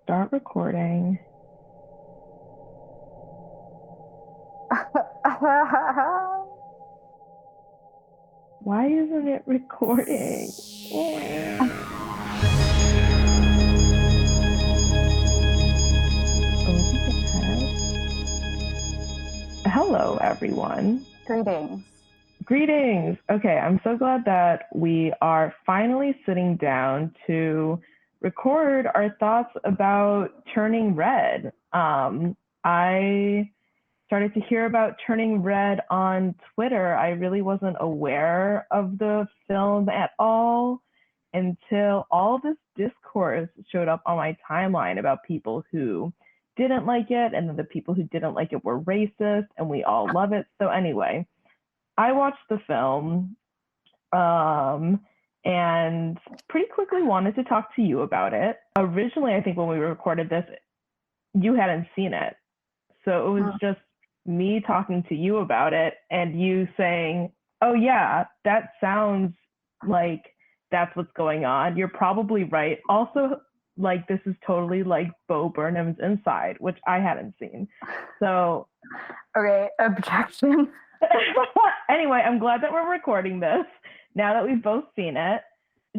Start recording. Why isn't it recording? Hello, everyone. Greetings. Greetings. Okay, I'm so glad that we are finally sitting down to record our thoughts about Turning Red. I started to hear about Turning Red on Twitter. I really wasn't aware of the film at all until all this discourse showed up on my timeline about people who didn't like it, and then the people who didn't like it were racist, and we all love it. So anyway, I watched the film and pretty quickly wanted to talk to you about it. Originally, I think when we recorded this, you hadn't seen it. So it was just me talking to you about it and you saying, oh yeah, that sounds like that's what's going on. You're probably right. Also, like, this is totally like Bo Burnham's Inside, which I hadn't seen. So okay, objection. Anyway, I'm glad that we're recording this now that we've both seen it.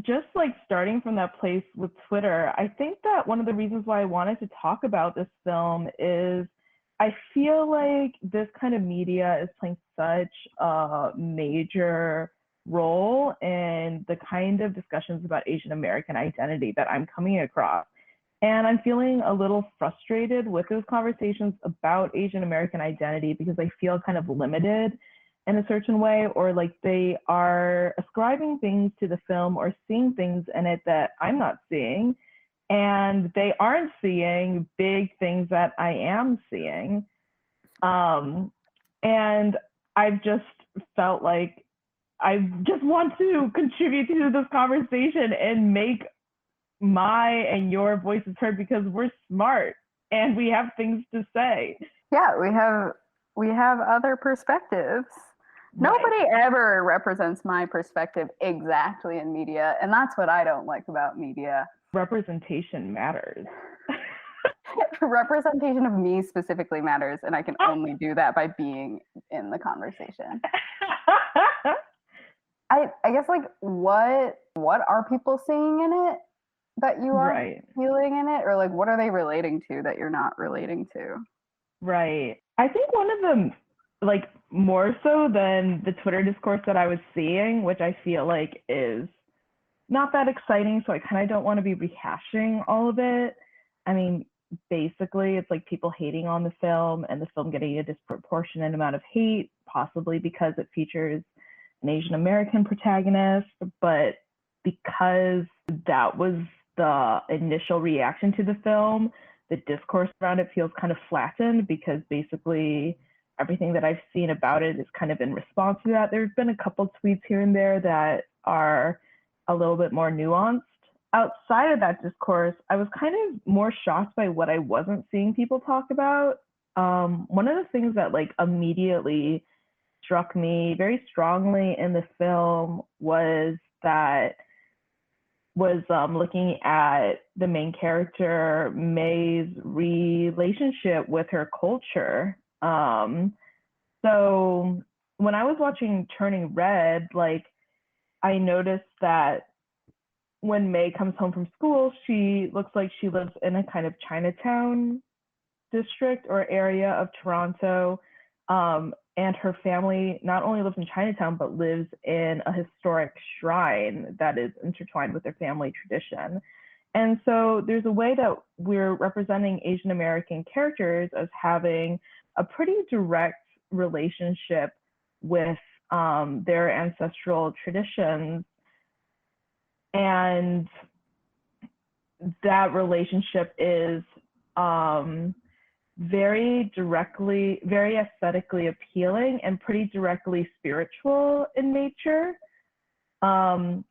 Just like starting from that place with Twitter, I think that one of the reasons why I wanted to talk about this film is I feel like this kind of media is playing such a major role in the kind of discussions about Asian American identity that I'm coming across. And I'm feeling a little frustrated with those conversations about Asian American identity because I feel kind of limited in a certain way, or like they are ascribing things to the film or seeing things in it that I'm not seeing. And they aren't seeing big things that I am seeing. And I've just felt like I just want to contribute to this conversation and make my and your voices heard because we're smart and we have things to say. Yeah, we have other perspectives. Right. Nobody ever represents my perspective exactly in media, and that's what I don't like about media. Representation matters. Representation of me specifically matters, and I can only do that by being in the conversation. I guess, like, what are people seeing in it that you are feeling in it, or like what are they relating to that you're not relating to? Right. I think one of them, like, more so than the Twitter discourse that I was seeing, which I feel like is not that exciting, so I kind of don't want to be rehashing all of it. I mean, basically, it's like people hating on the film and the film getting a disproportionate amount of hate, possibly because it features an Asian American protagonist, but because that was the initial reaction to the film, the discourse around it feels kind of flattened because basically everything that I've seen about it is kind of in response to that. There's been a couple tweets here and there that are a little bit more nuanced. Outside of that discourse, I was kind of more shocked by what I wasn't seeing people talk about. One of the things that like immediately struck me very strongly in the film was looking at the main character, May's relationship with her culture. So when I was watching Turning Red, like, I noticed that when May comes home from school, she looks like she lives in a kind of Chinatown district or area of Toronto. And her family not only lives in Chinatown, but lives in a historic shrine that is intertwined with their family tradition. And so there's a way that we're representing Asian American characters as having a pretty direct relationship with their ancestral traditions. And that relationship is very aesthetically appealing and pretty directly spiritual in nature. And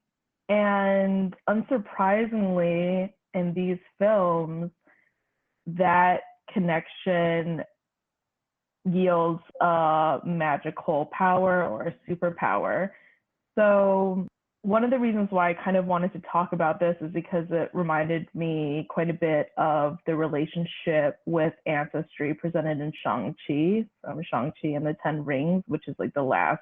unsurprisingly, in these films, that connection yields a magical power or a superpower. So one of the reasons why I kind of wanted to talk about this is because it reminded me quite a bit of the relationship with ancestry presented in Shang-Chi, Shang-Chi and the Ten Rings, which is like the last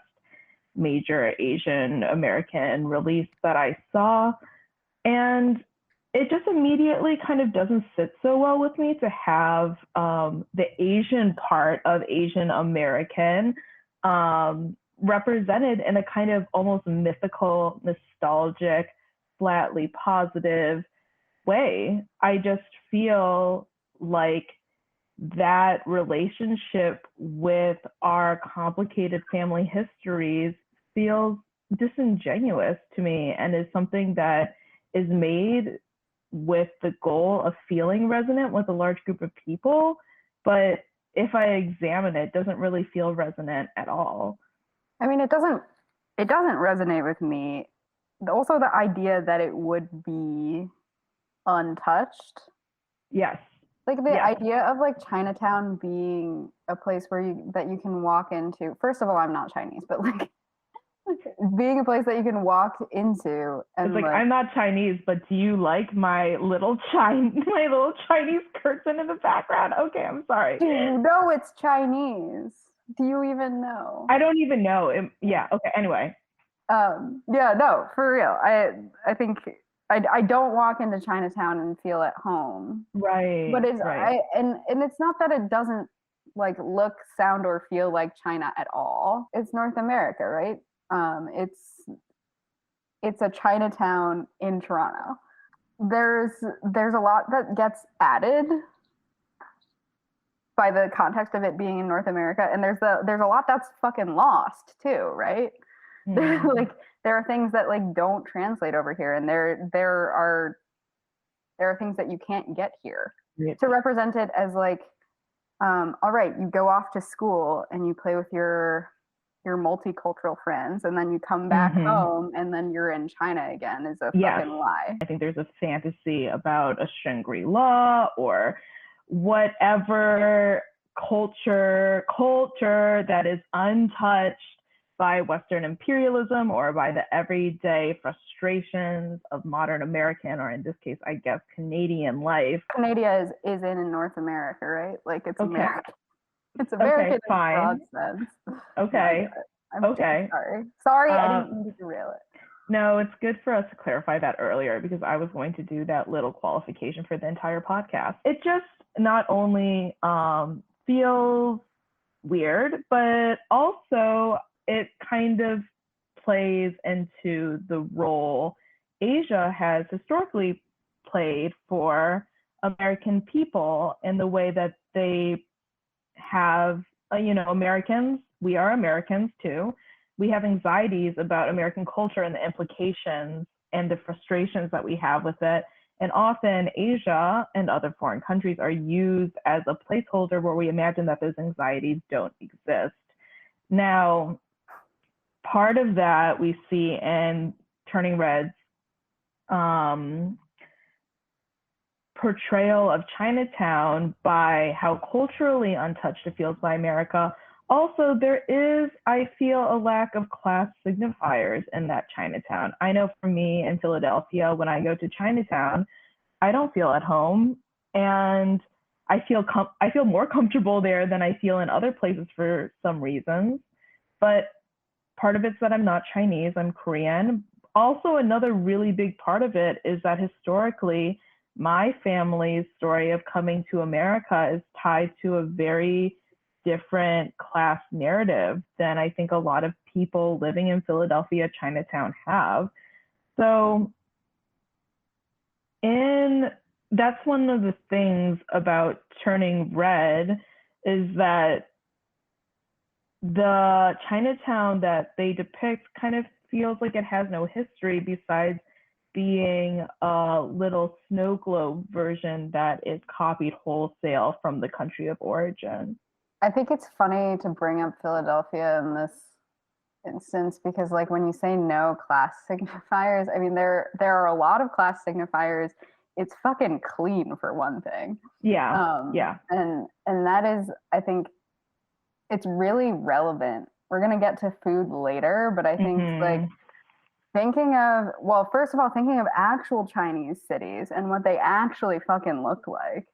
major Asian American release that I saw. And it just immediately kind of doesn't sit so well with me to have the Asian part of Asian American represented in a kind of almost mythical, nostalgic, flatly positive way. I just feel like that relationship with our complicated family histories feels disingenuous to me and is something that is made with the goal of feeling resonant with a large group of people, but if I examine it, doesn't really feel resonant at all. I mean, it doesn't resonate with me. Also, the idea that it would be untouched. Yes. Like the idea of like Chinatown being a place where you can walk into. First of all, I'm not Chinese, but like being a place that you can walk into and it's like I'm not Chinese, but do you like my little Chinese curtain in the background? Okay, I'm sorry. Do you know it's Chinese? Do you even know? I don't even know. Yeah. Okay. Anyway. Yeah. No, for real. I think I don't walk into Chinatown and feel at home. Right. But it's right. and it's not that it doesn't like look, sound, or feel like China at all. It's North America, right? It's a Chinatown in Toronto. There's a lot that gets added by the context of it being in North America, and there's a lot that's fucking lost too, right? Like there are things that like don't translate over here, and there are things that you can't get here. To represent it as like, all right, you go off to school and you play with your multicultural friends, and then you come back home and then you're in China again is a fucking lie. I think there's a fantasy about a Shangri-La or whatever culture that is untouched by Western imperialism or by the everyday frustrations of modern American, or in this case, I guess, Canadian life. Canada is in North America, right? Like it's American. It's American in fine. broad sense. Okay. I'm sorry, I didn't mean to derail it. No, it's good for us to clarify that earlier because I was going to do that little qualification for the entire podcast. It just not only feels weird, but also it kind of plays into the role Asia has historically played for American people in the way that they have, Americans, we are Americans too. We have anxieties about American culture and the implications and the frustrations that we have with it. And often Asia and other foreign countries are used as a placeholder where we imagine that those anxieties don't exist. Now, part of that we see in Turning Red's portrayal of Chinatown by how culturally untouched it feels by America. Also, there is, I feel, a lack of class signifiers in that Chinatown. I know for me in Philadelphia, when I go to Chinatown, I don't feel at home, and I feel more comfortable there than I feel in other places for some reasons. But part of it's that I'm not Chinese, I'm Korean. Also, another really big part of it is that historically, my family's story of coming to America is tied to a very different class narrative than I think a lot of people living in Philadelphia, Chinatown have. So that's one of the things about Turning Red is that the Chinatown that they depict kind of feels like it has no history besides being a little snow globe version that is copied wholesale from the country of origin. I think it's funny to bring up Philadelphia in this instance because, like, when you say no class signifiers, I mean there are a lot of class signifiers. It's fucking clean for one thing. Yeah. And that is, I think, it's really relevant. We're gonna get to food later, but I think like first of all, thinking of actual Chinese cities and what they actually fucking look like,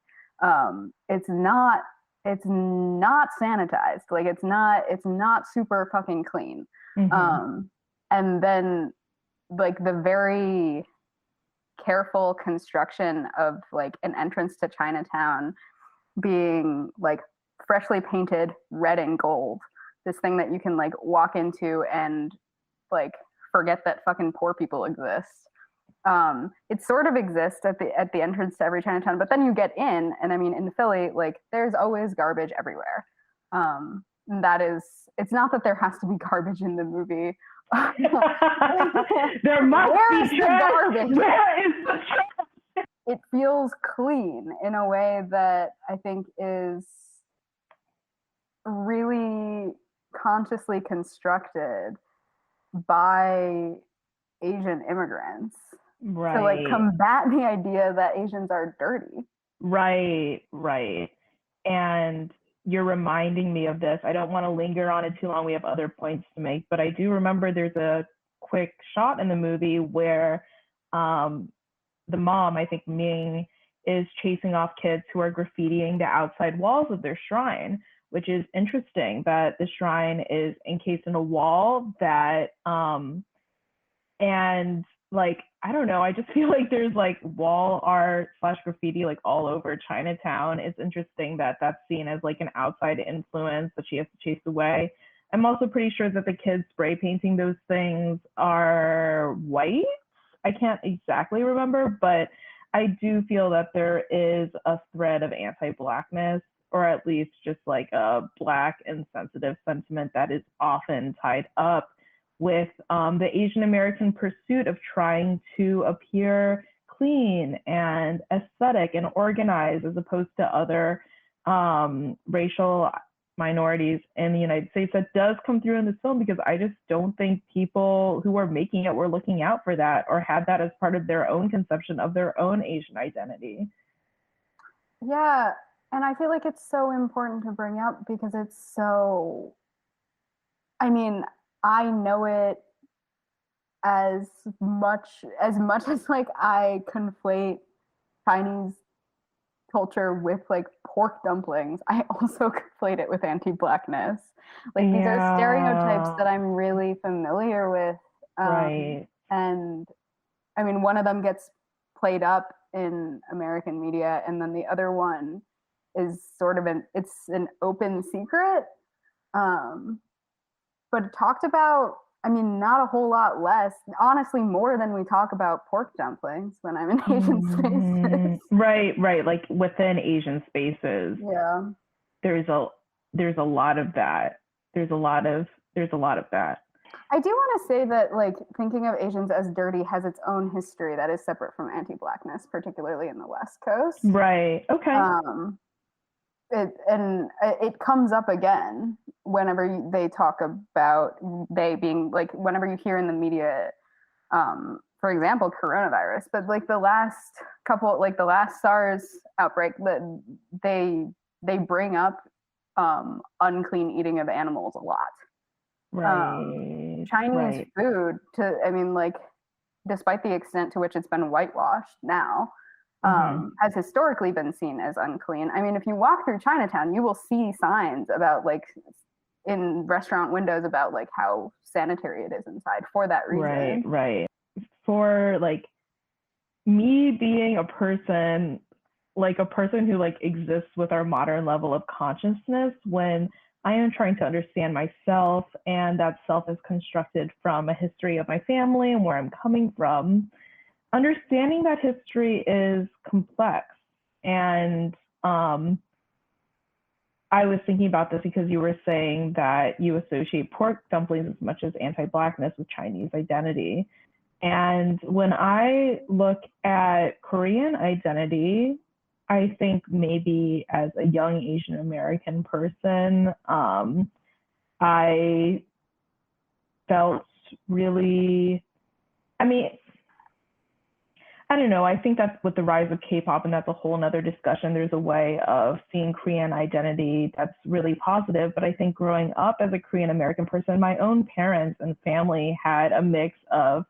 it's not sanitized. Like it's not super fucking clean. Mm-hmm. And then like the very careful construction of like an entrance to Chinatown being like freshly painted red and gold. This thing that you can like walk into and like forget that fucking poor people exist. It sort of exists at the entrance to every Chinatown, but then you get in, and I mean, in Philly, like there's always garbage everywhere. It's not that there has to be garbage in the movie. There must Where is be the trash. garbage? Where is the trash? It feels clean in a way that I think is really consciously constructed by Asian immigrants to like combat the idea that Asians are dirty. Right. And you're reminding me of this. I don't want to linger on it too long. We have other points to make, but I do remember there's a quick shot in the movie where the mom, I think Ming, is chasing off kids who are graffitiing the outside walls of their shrine, which is interesting that the shrine is encased in a wall that and like I don't know, I just feel like there's like wall art / graffiti like all over Chinatown. It's interesting that that's seen as like an outside influence that she has to chase away. I'm also pretty sure that the kids spray painting those things are white. I can't exactly remember, but I do feel that there is a thread of anti-Blackness, or at least just like a Black insensitive sentiment that is often tied up with the Asian American pursuit of trying to appear clean and aesthetic and organized, as opposed to other racial minorities in the United States. That does come through in this film, because I just don't think people who are making it were looking out for that or had that as part of their own conception of their own Asian identity. Yeah, and I feel like it's so important to bring up because it's so, I mean, I know it as much as like I conflate Chinese culture with like pork dumplings. I also conflate it with anti-Blackness. Like these are stereotypes that I'm really familiar with. Right. And I mean, one of them gets played up in American media, and then the other one is sort of it's an open secret. But talked about, I mean, not a whole lot less, honestly, more than we talk about pork dumplings when I'm in Asian spaces. Right. Like within Asian spaces. Yeah. There's a lot of that. There's a lot of that. I do want to say that, like, thinking of Asians as dirty has its own history that is separate from anti-Blackness, particularly in the West Coast. Right. Okay. It comes up again whenever they talk about they being like, whenever you hear in the media, for example, coronavirus, but like the last SARS outbreak, that they bring up unclean eating of animals a lot. Right. Chinese food, despite the extent to which it's been whitewashed now, has historically been seen as unclean. I mean, if you walk through Chinatown, you will see signs about, like, in restaurant windows about, like, how sanitary it is inside for that reason. Right. For, like, me being a person who, like, exists with our modern level of consciousness, when I am trying to understand myself, and that self is constructed from a history of my family and where I'm coming from, understanding that history is complex. And I was thinking about this because you were saying that you associate pork dumplings as much as anti-Blackness with Chinese identity. And when I look at Korean identity, I think maybe as a young Asian American person, I felt really, I don't know. I think that's with the rise of K-pop, and that's a whole nother discussion. There's a way of seeing Korean identity that's really positive. But I think growing up as a Korean American person, my own parents and family had a mix of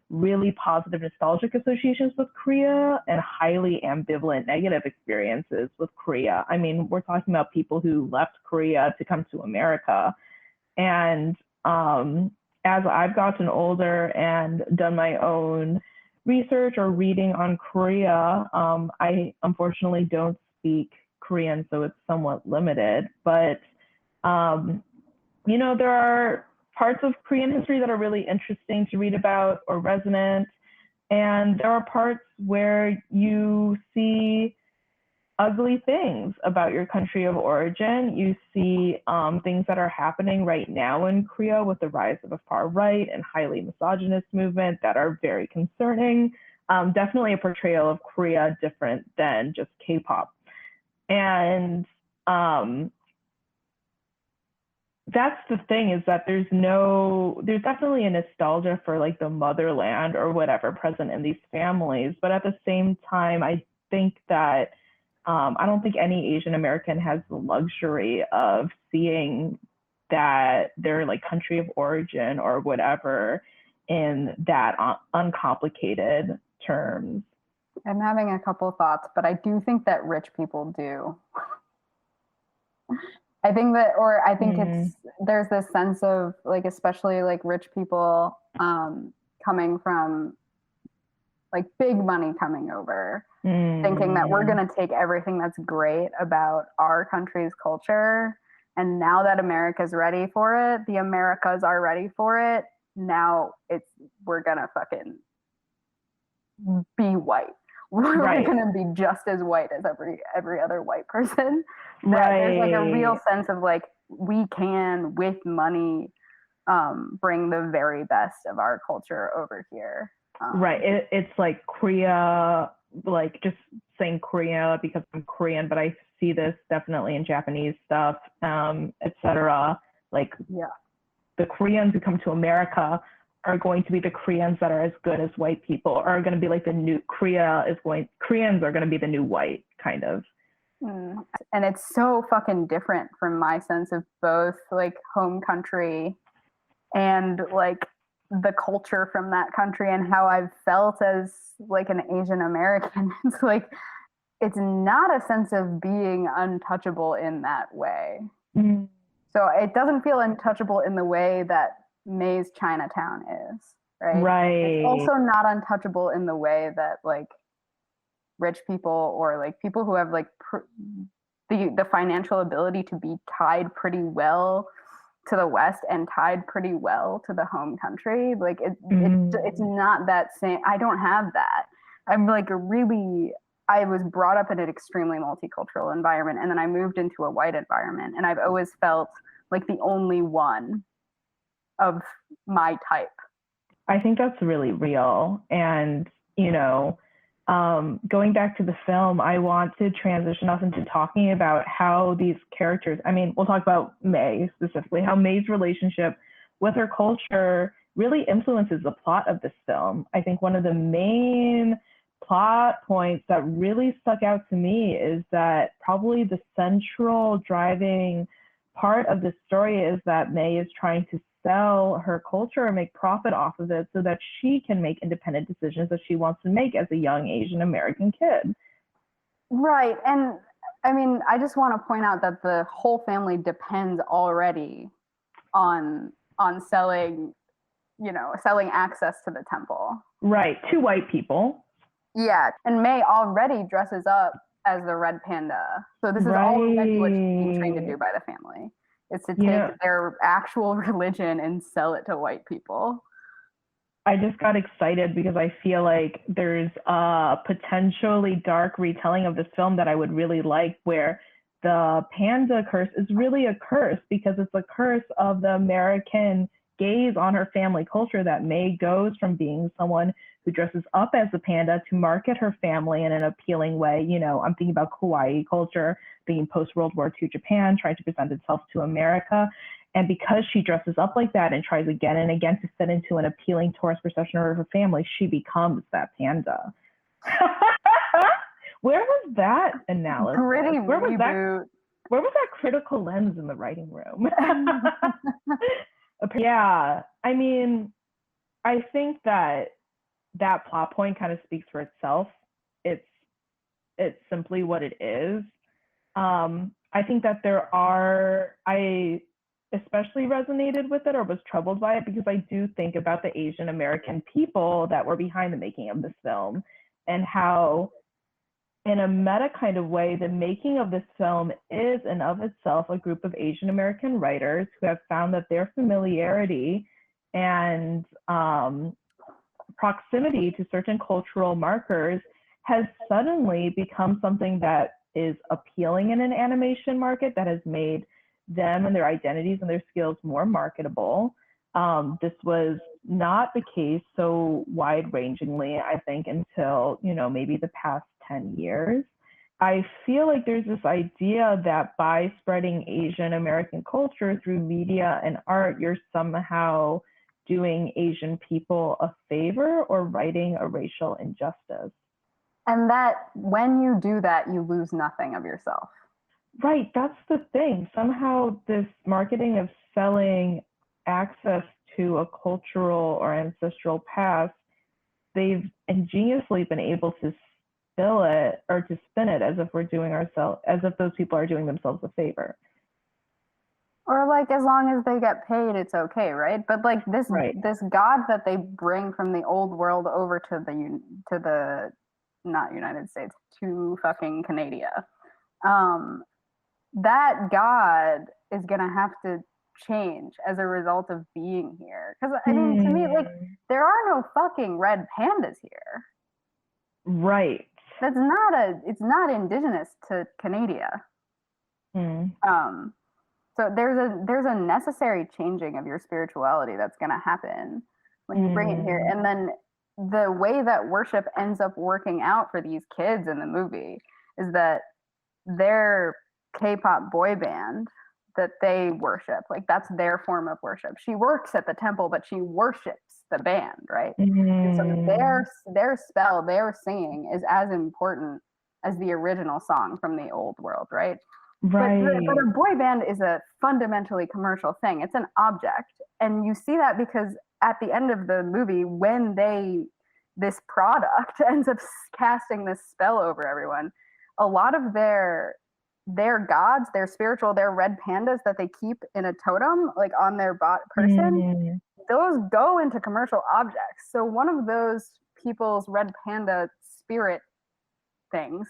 really positive nostalgic associations with Korea and highly ambivalent negative experiences with Korea. I mean, we're talking about people who left Korea to come to America. And as I've gotten older and done my own research or reading on Korea, I unfortunately don't speak Korean, so it's somewhat limited. But, there are parts of Korean history that are really interesting to read about or resonant. And there are parts where you see ugly things about your country of origin. You see things that are happening right now in Korea with the rise of the far right and highly misogynist movement that are very concerning. Definitely a portrayal of Korea different than just K-pop. And that's the thing, is that there's definitely a nostalgia for like the motherland or whatever present in these families. But at the same time, I think that I don't think any Asian American has the luxury of seeing that their like country of origin or whatever in that uncomplicated terms. I'm having a couple thoughts, but I do think that rich people do. I think there's this sense of like, especially like rich people coming from like big money coming over, thinking that we're going to take everything that's great about our country's culture. And now that America's ready for it, the Americas are ready for it. Now we're going to fucking be white. We're going to be just as white as every other white person. There's like a real sense of like, we can, with money, bring the very best of our culture over here. It's like Korea, like just saying Korea because I'm Korean, but I see this definitely in Japanese stuff, etc. Like, the Koreans who come to America are going to be the Koreans that are as good as white people, are going to be like the new Koreans are going to be the new white, kind of. And it's so fucking different from my sense of both like home country and like the culture from that country and how I've felt as like an Asian American. It's like, it's not a sense of being untouchable in that way. So it doesn't feel untouchable in the way that May's Chinatown is, right? It's also not untouchable in the way that like rich people or like people who have like the financial ability to be tied pretty well to the West and tied pretty well to the home country. Like it's not that same. I don't have that. I'm like I was brought up in an extremely multicultural environment, and then I moved into a white environment, and I've always felt like the only one of my type. I think that's really real. And, going back to the film, I want to transition us into talking about how these characters, I mean, we'll talk about May specifically, how May's relationship with her culture really influences the plot of this film. I think one of the main plot points that really stuck out to me is that probably the central driving part of the story is that May is trying to sell her culture and make profit off of it so that she can make independent decisions that she wants to make as a young Asian American kid. Right. And I mean, I just want to point out that the whole family depends already on selling access to the temple. Right. To white people. Yeah. And May already dresses up as the red panda. So this is already what she's being trained to do by the family. Is to take their actual religion and sell it to white people. I just got excited because I feel like there's a potentially dark retelling of this film that I would really like, where the panda curse is really a curse because it's a curse of the American gaze on her family culture, that May goes from being someone who dresses up as a panda to market her family in an appealing way. I'm thinking about kawaii culture, thinking post-World War II Japan, trying to present itself to America. And because she dresses up like that and tries again and again to fit into an appealing tourist perception of her family, she becomes that panda. Where was that analysis? Where was that critical lens in the writing room? Yeah, I mean, I think that that plot point kind of speaks for itself. It's simply what it is. I think that I especially resonated with it or was troubled by it because I do think about the Asian American people that were behind the making of this film and how, in a meta kind of way, the making of this film is in of itself a group of Asian American writers who have found that their familiarity and proximity to certain cultural markers has suddenly become something that is appealing in an animation market that has made them and their identities and their skills more marketable. This was not the case so wide-rangingly, I think, until, maybe the past 10 years. I feel like there's this idea that by spreading Asian American culture through media and art, you're somehow doing Asian people a favor or righting a racial injustice. And that when you do that, you lose nothing of yourself. Right, that's the thing. Somehow this marketing of selling access to a cultural or ancestral past, they've ingeniously been able to spill it or to spin it as if as if those people are doing themselves a favor. Or like, as long as they get paid, it's okay, right? But like this god that they bring from the old world over to the not United States, to fucking Canada. That god is gonna have to change as a result of being here. Because I mean, to me, like, there are no fucking red pandas here. Right. It's not indigenous to Canada. So there's a necessary changing of your spirituality that's going to happen when you bring it here. And then the way that worship ends up working out for these kids in the movie is that their K-pop boy band that they worship, like, that's their form of worship. She works at the temple, but she worships the band, right? And so their spell, their singing is as important as the original song from the old world, right? Right. But a boy band is a fundamentally commercial thing. It's an object. And you see that because at the end of the movie, when this product ends up casting this spell over everyone, a lot of their gods, their spiritual, their red pandas that they keep in a totem, like on their person, those go into commercial objects. So one of those people's red panda spirit things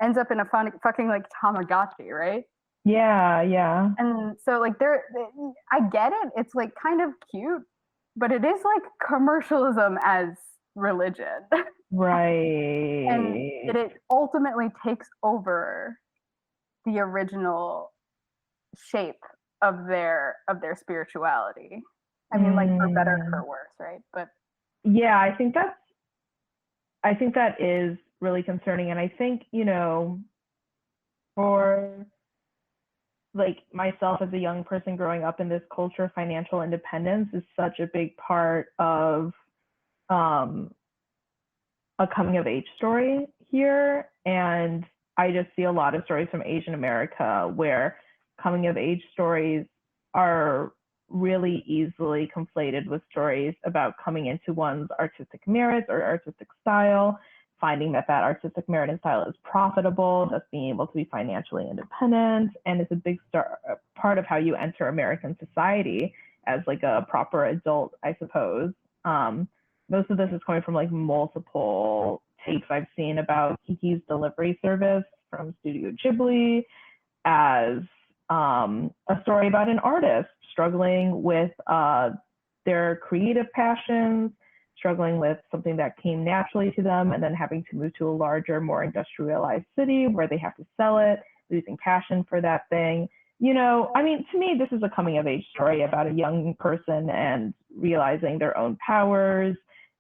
ends up in a fucking like Tamagotchi, right? Yeah. And so like I get it. It's like kind of cute, but it is like commercialism as religion. Right. And it ultimately takes over the original shape of their spirituality. I mean, like, for better or for worse, right? But yeah, I think that is really concerning. And I think, for like myself as a young person growing up in this culture, financial independence is such a big part of a coming of age story here. And I just see a lot of stories from Asian America where coming of age stories are really easily conflated with stories about coming into one's artistic merits or artistic style, finding that artistic merit and style is profitable, thus being able to be financially independent. And it's a big part of how you enter American society as like a proper adult, I suppose. Most of this is coming from like multiple takes I've seen about Kikis delivery service from Studio Ghibli, as a story about an artist struggling with their creative passions, struggling with something that came naturally to them, and then having to move to a larger, more industrialized city where they have to sell it, losing passion for that thing. I mean, to me, this is a coming of age story about a young person and realizing their own powers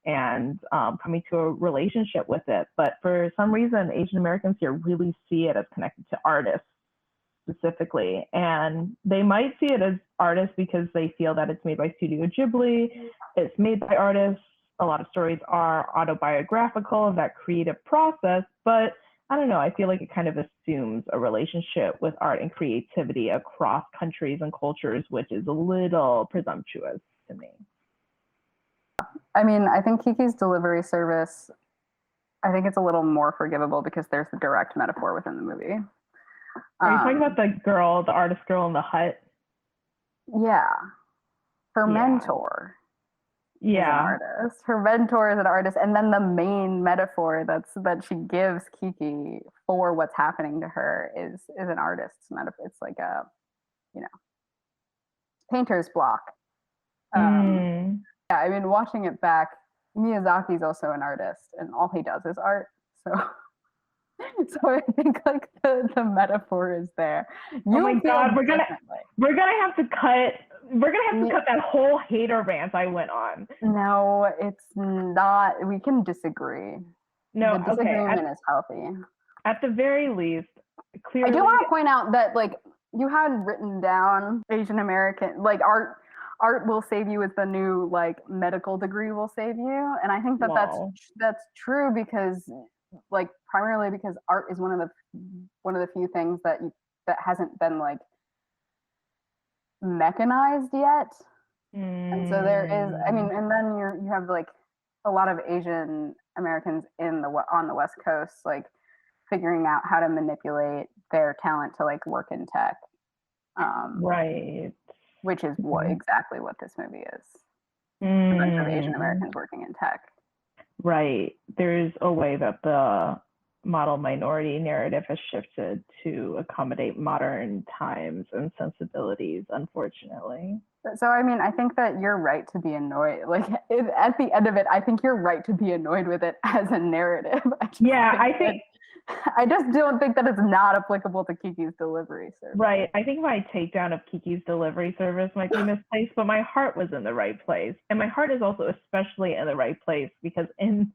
and coming to a relationship with it. But for some reason, Asian Americans here really see it as connected to artists specifically. And they might see it as artists because they feel that it's made by Studio Ghibli, it's made by artists. A lot of stories are autobiographical of that creative process, but I don't know, I feel like it kind of assumes a relationship with art and creativity across countries and cultures, which is a little presumptuous to me. I mean, I think Kiki's delivery service, I think it's a little more forgivable because there's the direct metaphor within the movie. Are you talking about the girl, the artist girl in the hut? Yeah. Her Yeah. mentor is an Yeah. artist. Her mentor is an artist. And then the main metaphor that she gives Kiki for what's happening to her is an artist's metaphor. It's like a, you know, painter's block. Yeah, I mean, watching it back, Miyazaki's also an artist, and all he does is art. So, so I think like the metaphor is there. Oh my God, we're gonna have to cut that whole hater rant I went on. No, it's not. We can disagree. No, the disagreement is healthy. At the very least, clearly. I do want to point out that like you had written down Asian American, like art will save you is the new like medical degree will save you, and I think that that's true because like primarily because art is one of the few things that hasn't been like mechanized yet. And so there is, I mean, and then you have like a lot of Asian Americans on the West Coast like figuring out how to manipulate their talent to like work in tech. Right. Which is exactly what this movie is. A bunch of Asian Americans working in tech. Right. There's a way that the model minority narrative has shifted to accommodate modern times and sensibilities, unfortunately. So, I mean, I think that you're right to be annoyed. Like, at the end of it, I think you're right to be annoyed with it as a narrative. I just don't think that it's not applicable to Kiki's delivery service. Right. I think my takedown of Kiki's delivery service might be misplaced, but my heart was in the right place. And my heart is also especially in the right place because in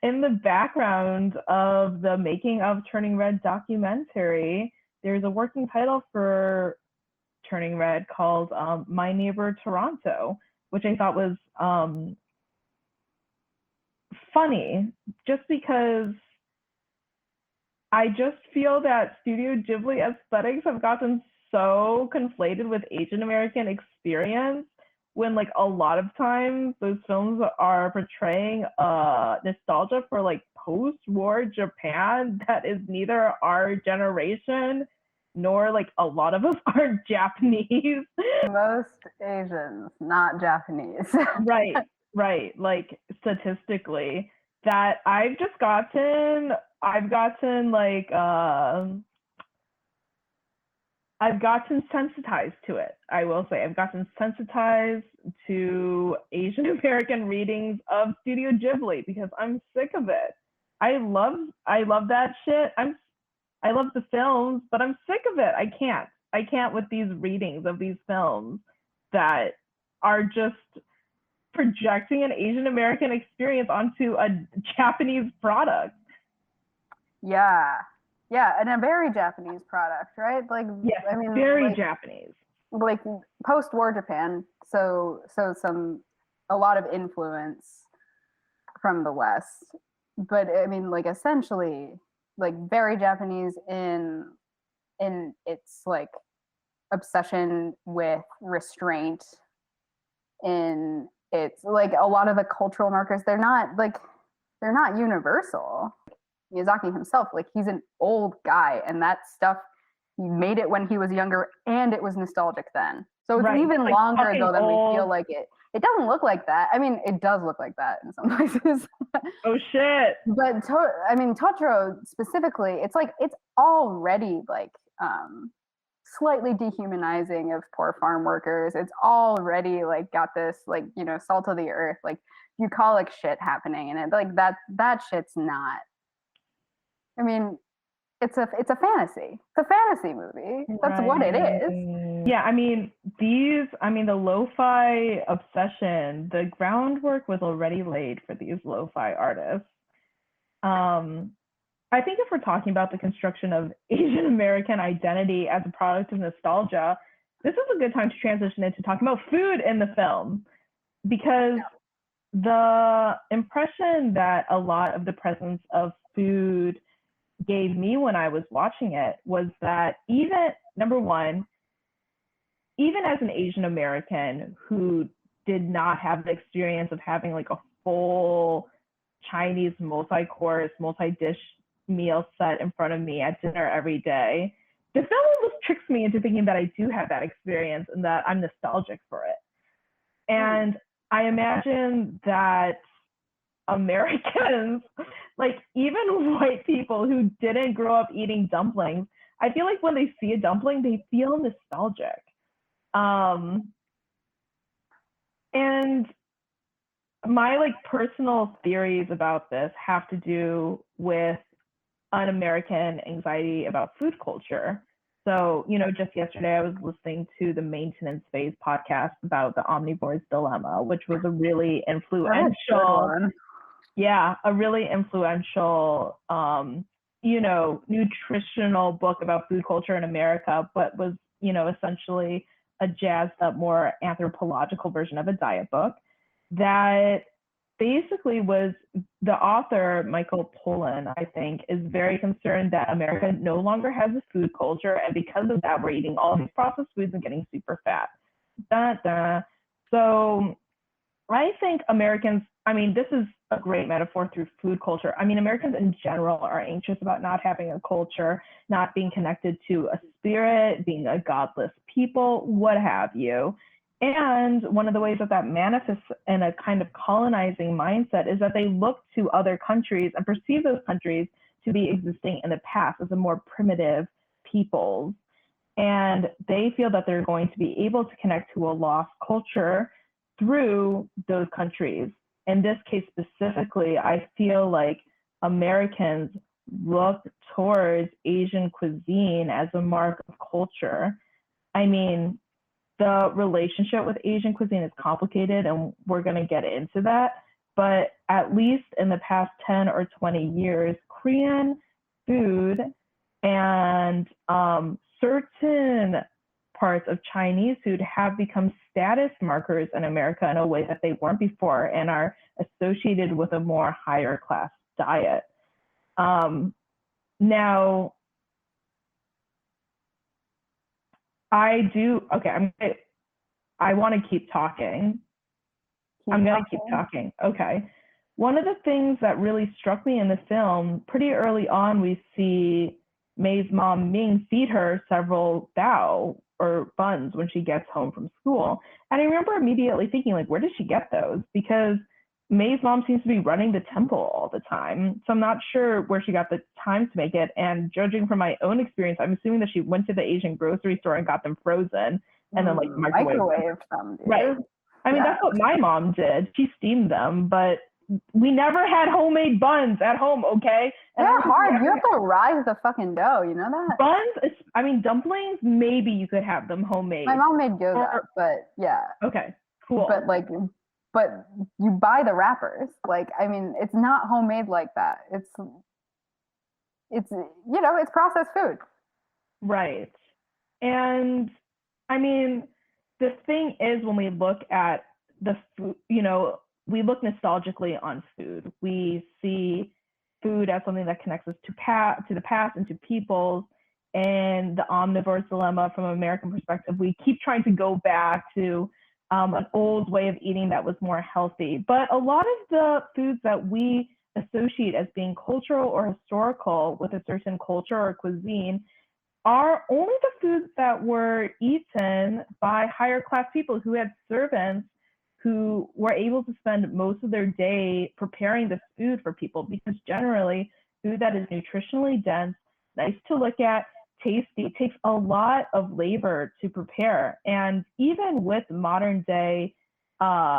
the background of the making of Turning Red documentary, there's a working title for Turning Red called My Neighbor Toronto, which I thought was funny just because I just feel that Studio Ghibli aesthetics have gotten so conflated with Asian American experience when like a lot of times those films are portraying nostalgia for like post-war Japan that is neither our generation nor like a lot of us are Japanese. Most Asians, not Japanese. Right. Like statistically, that I've gotten sensitized to it. I will say I've gotten sensitized to Asian American readings of Studio Ghibli because I'm sick of it. I love that shit. I love the films, but I'm sick of it. I can't with these readings of these films that are just projecting an Asian American experience onto a Japanese product. Yeah, and a very Japanese product, right? Like, yes, I mean, very like, Japanese. Like post-war Japan, so a lot of influence from the West, but I mean, like essentially, like very Japanese in its like obsession with restraint. In it's like a lot of the cultural markers, they're not universal. Miyazaki himself, like he's an old guy, and that stuff he made it when he was younger, and it was nostalgic then. So it's even like longer ago than we feel like it. It doesn't look like that. I mean, it does look like that in some places. Oh shit! But Totoro specifically, it's like it's already like slightly dehumanizing of poor farm workers. It's already like got this like, you know, salt of the earth, like bucolic shit happening, and it like that shit's not. I mean, it's a fantasy. It's a fantasy movie. That's what it is. Yeah, I mean, the lo-fi obsession, the groundwork was already laid for these lo-fi artists. I think if we're talking about the construction of Asian American identity as a product of nostalgia, this is a good time to transition into talking about food in the film, because the impression that a lot of the presence of food gave me when I was watching it was that even, number one, even as an Asian American who did not have the experience of having like a full Chinese multi-course, multi-dish meal set in front of me at dinner every day, the film almost tricks me into thinking that I do have that experience and that I'm nostalgic for it. And I imagine that Americans, like even white people who didn't grow up eating dumplings, I feel like when they see a dumpling, they feel nostalgic. And my like personal theories about this have to do with an American anxiety about food culture. So, you know, just yesterday I was listening to the Maintenance Phase podcast about the omnivore's dilemma, which was a really influential, a really influential, you know, nutritional book about food culture in America, but was, you know, essentially a jazzed up, more anthropological version of a diet book that basically was the author, Michael Pollan, I think, is very concerned that America no longer has a food culture. And because of that, we're eating all these processed foods and getting super fat. So I think Americans, I mean, this is a great metaphor through food culture. I mean, Americans in general are anxious about not having a culture, not being connected to a spirit, being a godless people, what have you. And one of the ways that that manifests in a kind of colonizing mindset is that they look to other countries and perceive those countries to be existing in the past as a more primitive peoples. And they feel that they're going to be able to connect to a lost culture through those countries. In this case specifically, I feel like Americans look towards Asian cuisine as a mark of culture. I mean, the relationship with Asian cuisine is complicated, and we're going to get into that. But at least in the past 10 or 20 years, Korean food and certain parts of Chinese food have become status markers in America in a way that they weren't before and are associated with a more higher class diet. Now, I want to keep talking. I'm going to keep talking. Okay. One of the things that really struck me in the film, pretty early on, we see May's mom, Ming, feed her several bao or buns when she gets home from school. And I remember immediately thinking, like, where did she get those? Because May's mom seems to be running the temple all the time. So I'm not sure where she got the time to make it. And judging from my own experience, I'm assuming that she went to the Asian grocery store and got them frozen and then like microwaved them. Dude. Right. I mean, that's what my mom did. She steamed them, but we never had homemade buns at home, okay? And they're hard. You have to rise the fucking dough, you know that? Buns, I mean, dumplings, maybe you could have them homemade. My mom made gyoza, but yeah. Okay, cool. But you buy the wrappers. Like, I mean, it's not homemade like that. It's you know, it's processed food. Right. And I mean, the thing is, when we look at the food, you know, we look nostalgically on food. We see food as something that connects us to the past and to peoples. And the omnivore's dilemma, from an American perspective, we keep trying to go back to an old way of eating that was more healthy. But a lot of the foods that we associate as being cultural or historical with a certain culture or cuisine are only the foods that were eaten by higher class people who had servants who were able to spend most of their day preparing this food for people, because generally food that is nutritionally dense, nice to look at, tasty, takes a lot of labor to prepare. And even with modern day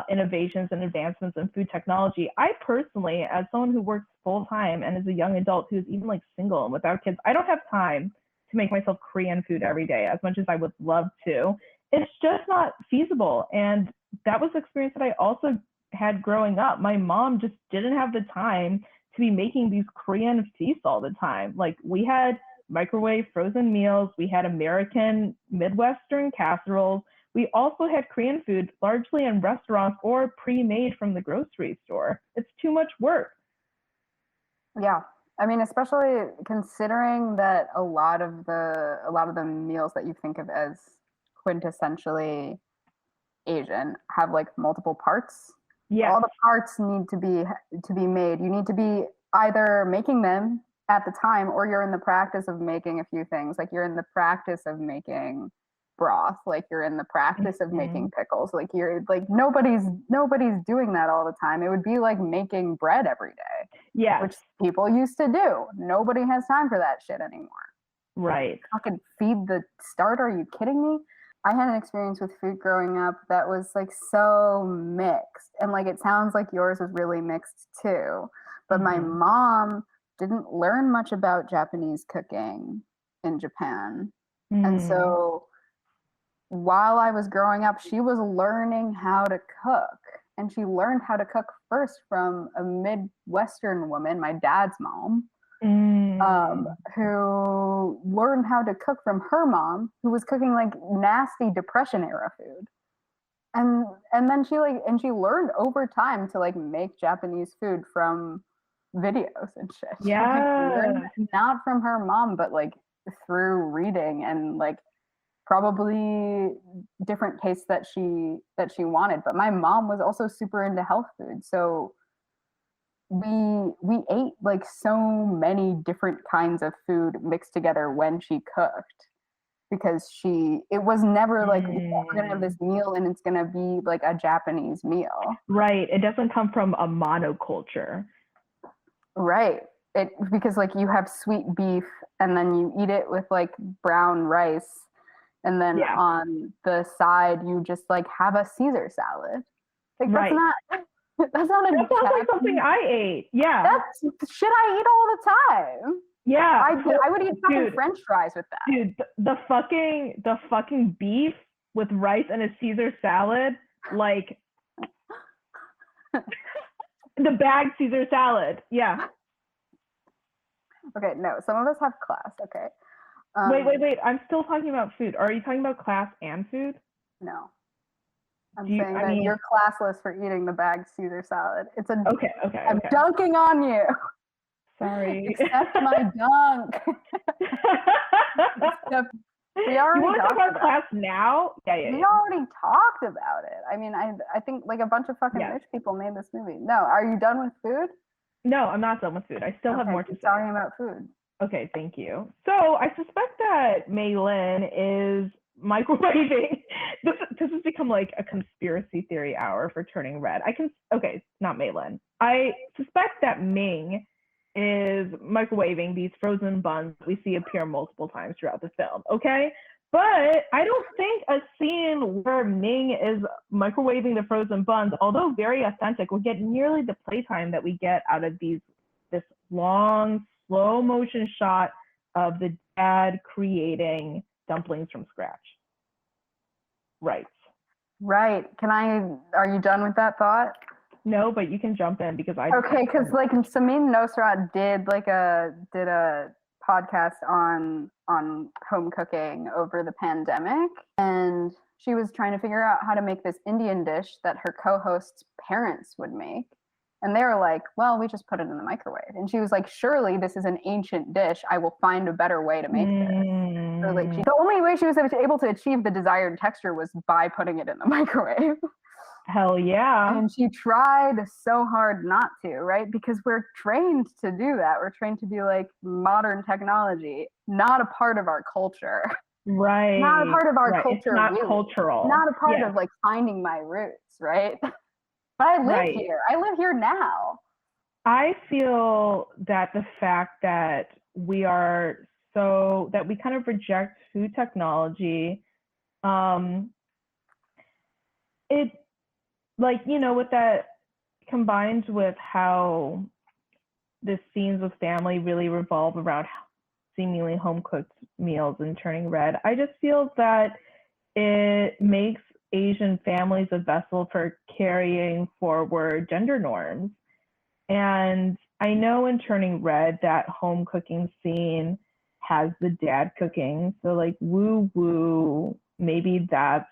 innovations and advancements in food technology, I personally, as someone who works full time and is a young adult who's even like single and without kids, I don't have time to make myself Korean food every day as much as I would love to. It's just not feasible. And that was the experience that I also had growing up. My mom just didn't have the time to be making these Korean feasts all the time. Like, we had microwave frozen meals, we had American Midwestern casseroles, we also had Korean food largely in restaurants or pre-made from the grocery store. It's too much work. Yeah. I mean, especially considering that a lot of the meals that you think of as quintessentially Asian have like multiple parts. Yeah. All the parts need to be made. You need to be either making them at the time, or you're in the practice of making a few things. Like you're in the practice of making broth, like you're in the practice of making pickles. Like you're like nobody's doing that all the time. It would be like making bread every day. Yeah. Which people used to do. Nobody has time for that shit anymore. Right. Fucking feed the starter. Are you kidding me? I had an experience with food growing up that was like so mixed. And like it sounds like yours was really mixed too. But my mom didn't learn much about Japanese cooking in Japan. And so while I was growing up, she was learning how to cook. And she learned how to cook first from a Midwestern woman, my dad's mom, who learned how to cook from her mom, who was cooking like nasty Depression era food. And then she learned over time to like make Japanese food from videos and shit. Yeah. Like, not from her mom, but like through reading and like probably different tastes that she wanted. But my mom was also super into health food, so we ate like so many different kinds of food mixed together when she cooked, because it was never like we're gonna have this meal and it's gonna be like a Japanese meal. Right. It doesn't come from a monoculture. Right. Because like you have sweet beef and then you eat it with like brown rice. And then on the side, you just like have a Caesar salad. Like that's not like something I ate. Yeah. That's shit I eat all the time. Yeah. I would eat fucking French fries with that. Dude, the fucking beef with rice and a Caesar salad, like the bagged Caesar salad. Yeah. Okay, no, some of us have class. Okay. Wait. I'm still talking about food. Are you talking about class and food? No. I'm saying that you're classless for eating the bagged Caesar salad. It's a okay. I'm dunking on you. Sorry. Accept my dunk. We already you want to talk about class it. now? Yeah. We already talked about it. I mean, I think like a bunch of fucking rich people made this movie. No, are you done with food? No, I'm not done with food. I still have more to say. Talking about food. Okay, thank you. So I suspect that Mei Lin is microwaving. This has become like a conspiracy theory hour for Turning Red. Not Mei Lin. I suspect that Ming is microwaving these frozen buns we see appear multiple times throughout the film. Okay, but I don't think a scene where Ming is microwaving the frozen buns, although very authentic, will get nearly the playtime that we get out of this long, slow motion shot of the dad creating dumplings from scratch. Right. Are you done with that thought? No, but you can jump in because because like Samin Nosrat did a podcast on home cooking over the pandemic, and she was trying to figure out how to make this Indian dish that her co-host's parents would make. And they were like, well, we just put it in the microwave. And she was like, surely this is an ancient dish. I will find a better way to make this. So like the only way she was able to achieve the desired texture was by putting it in the microwave. Hell yeah. And she tried so hard not to, right? Because we're trained to do that. We're trained to be like modern technology, not a part of our culture. Right. Not a part of our culture. It's not really cultural. Not a part of like finding my roots, right? But I live here. I live here now. I feel that the fact that we kind of reject food technology, it like, with that combined with how the scenes with family really revolve around seemingly home cooked meals and Turning Red, I just feel that it makes Asian families a vessel for carrying forward gender norms. And I know in Turning Red, that home cooking scene has the dad cooking. So like woo, maybe that's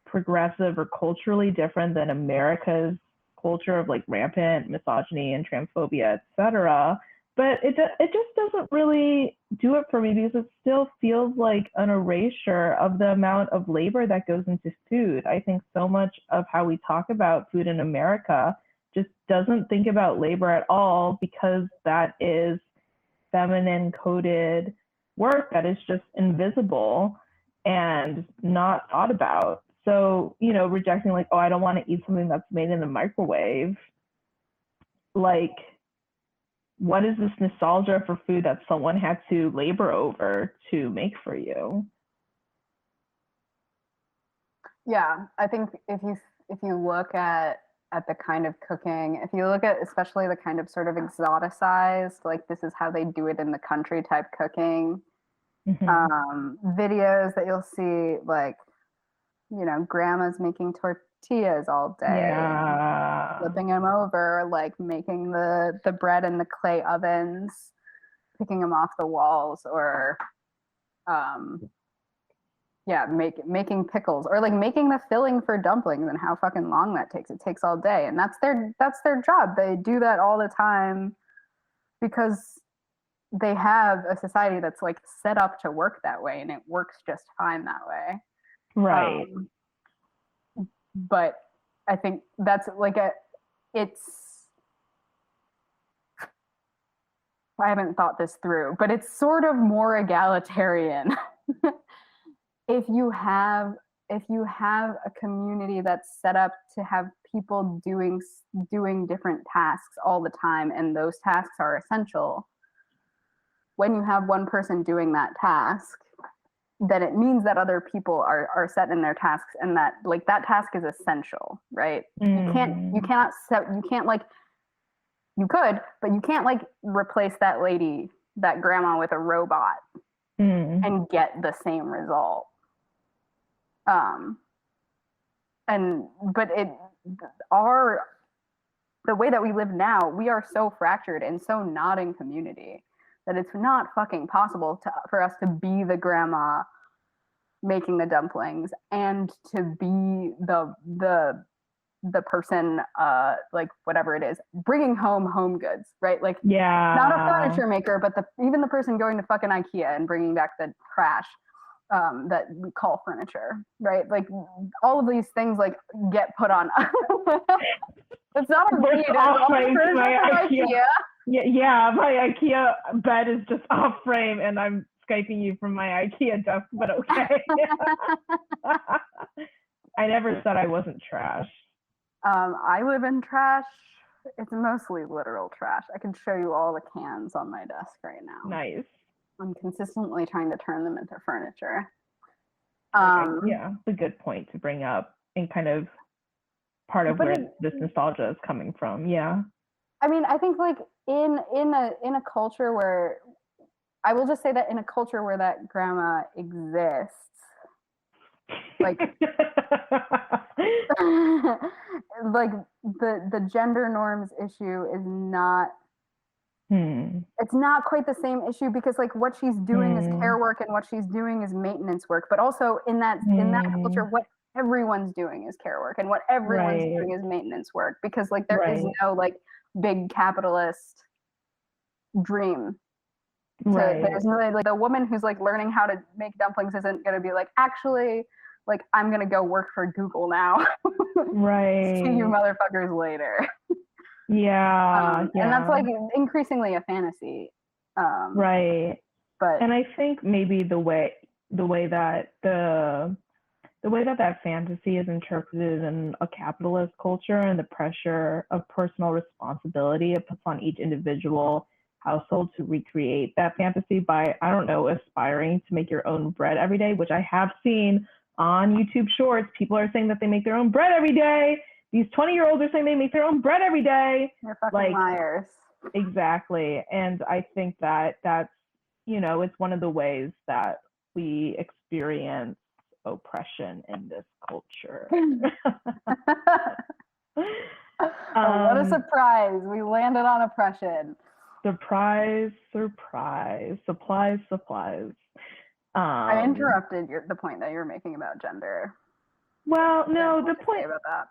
progressive or culturally different than America's culture of like rampant misogyny and transphobia, etc. but it just doesn't really do it for me because it still feels like an erasure of the amount of labor that goes into food. I think so much of how we talk about food in America just doesn't think about labor at all because that is feminine coded work that is just invisible and not thought about. So, rejecting like, oh, I don't want to eat something that's made in the microwave. Like, what is this nostalgia for food that someone had to labor over to make for you? Yeah, I think if you look at the kind of cooking, if you look at especially the kind of sort of exoticized, like this is how they do it in the country type cooking, videos that you'll see, like, grandma's making tortillas all day, flipping them over, like making the bread in the clay ovens, picking them off the walls, or making pickles, or like making the filling for dumplings, and how fucking long that takes. It takes all day, and that's their job. They do that all the time because they have a society that's like set up to work that way, and it works just fine that way. Right. But I think that's like I haven't thought this through, but it's sort of more egalitarian. If you have a community that's set up to have people doing different tasks all the time, and those tasks are essential, when you have one person doing that task, then it means that other people are set in their tasks, and that like that task is essential, right? You can't replace that lady, that grandma, with a robot and get the same result. The way that we live now, we are so fractured and so not in community that it's not fucking possible for us to be the grandma making the dumplings and to be the person, like whatever it is, bringing home goods, right? Like, not a furniture maker, but even the person going to fucking IKEA and bringing back the trash that we call furniture, right? Like all of these things like get put on. It's not a read. My IKEA. Yeah, my IKEA bed is just off frame, and I'm Skyping you from my IKEA desk, but okay. I never said I wasn't trash. I live in trash. It's mostly literal trash. I can show you all the cans on my desk right now. Nice. I'm consistently trying to turn them into furniture. Yeah, it's a good point to bring up, and kind of part of where this nostalgia is coming from. Yeah. I mean, I think like in a culture where, I will just say that in a culture where that grandma exists, like like the gender norms issue is not it's not quite the same issue, because like what she's doing is care work and what she's doing is maintenance work, but also in that culture, what everyone's doing is care work and what everyone's doing is maintenance work, because like there is no like big capitalist dream. There's really like the woman who's like learning how to make dumplings isn't going to be like, actually, like I'm going to go work for Google now. See you motherfuckers later. And that's like increasingly a fantasy. But and I think maybe the way that that fantasy is interpreted in a capitalist culture, and the pressure of personal responsibility it puts on each individual household to recreate that fantasy by, I don't know, aspiring to make your own bread every day, which I have seen on YouTube Shorts. People are saying that they make their own bread every day. These 20-year-olds are saying they make their own bread every day. They're fucking liars. Exactly. And I think that that's, it's one of the ways that we experience oppression in this culture. What a surprise. We landed on oppression. Surprise. Supplies. I interrupted the point that you're making about gender. Well, no, the point about that.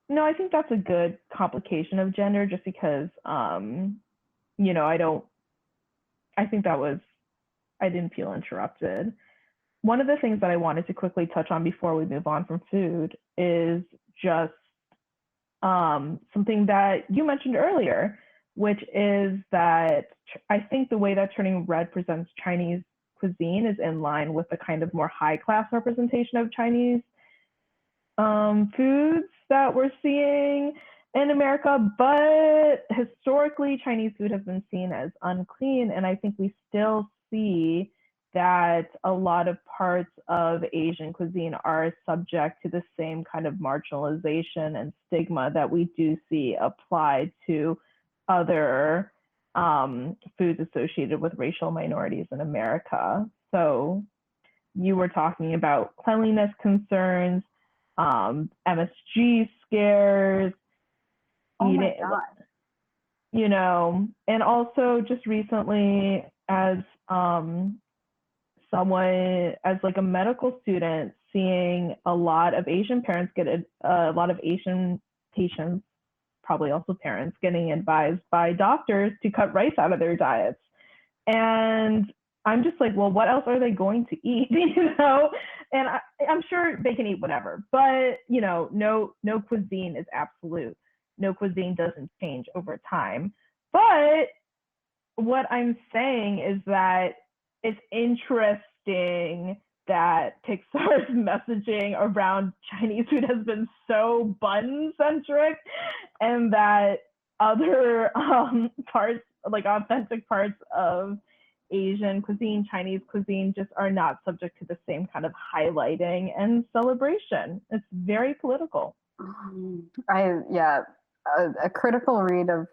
No, I think that's a good complication of gender, just because, I don't I think I didn't feel interrupted. One of the things that I wanted to quickly touch on before we move on from food is just something that you mentioned earlier, which is that I think the way that Turning Red presents Chinese cuisine is in line with the kind of more high class representation of Chinese foods that we're seeing in America. But historically, Chinese food has been seen as unclean, and I think we still see that a lot of parts of Asian cuisine are subject to the same kind of marginalization and stigma that we do see applied to other foods associated with racial minorities in America. So you were talking about cleanliness concerns, MSG scares, eating, you know, and also just recently as someone, as like a medical student, seeing a lot of Asian parents get a lot of Asian patients, probably also parents, getting advised by doctors to cut rice out of their diets. And I'm just like, well, what else are they going to eat? You know, and I'm sure they can eat whatever, but you know, no cuisine is absolute. No cuisine doesn't change over time. But what I'm saying is that it's interesting that Pixar's messaging around Chinese food has been so bun-centric, and that other parts, like authentic parts of Asian cuisine, Chinese cuisine, just are not subject to the same kind of highlighting and celebration. It's very political. A critical read of